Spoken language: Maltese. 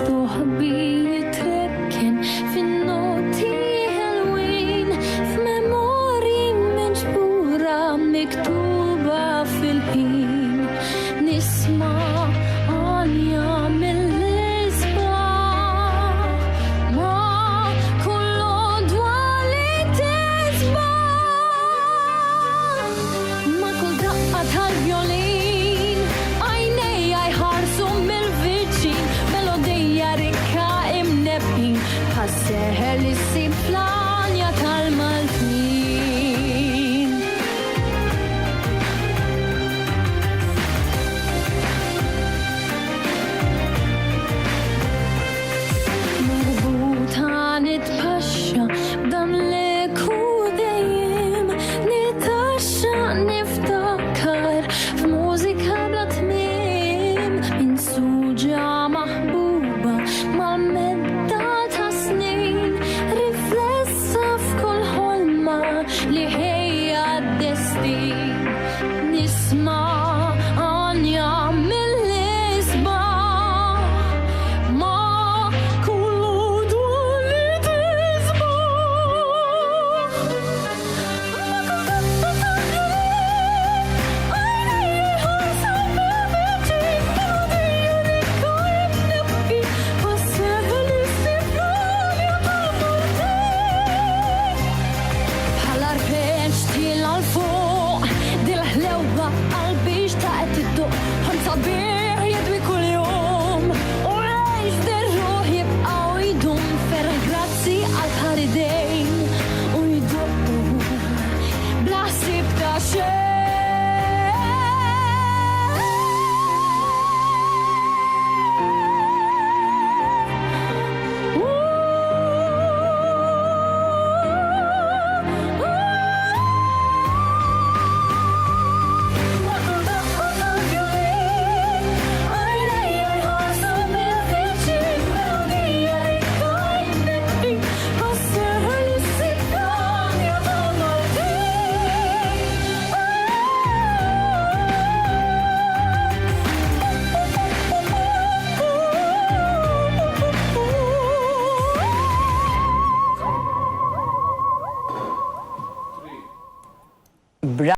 مستوحبي يتركن في النوتي حلوين في ميموري مجبورة مكتوبة في الحين نسمع أنيا من الإصباح ما كل أضوالي تسبح ما كل دقة الفيولين عيني يحرصوا من الفيتشين ميلوديا ركا امنبين السهل السيبلان يا كالمالتين مربوطة نتمشى بضملك ودايم نتعشى نفتكر في موسيقى بلا تمام من سوجة محبوبة مع مدة سنين رفلسة في كل حلمة اللي هي الدستين نسمع أنيا من الإصباح ما كل أضوالي تسبح ما كل دقة الفيولين عيني يحرصوا من الفيتشين ميلوديا ركا امنبين السهل السيبلان يا كالمالتين بحال ربيت شتيل الفوق دي الحلاوة قلبي اشتاقت تدق هنصبر يدوي كل يوم وعيش دي الروح يبقى ويدوم فرح جراتسي عالحاردين ويدقوا بلا حساب تا شي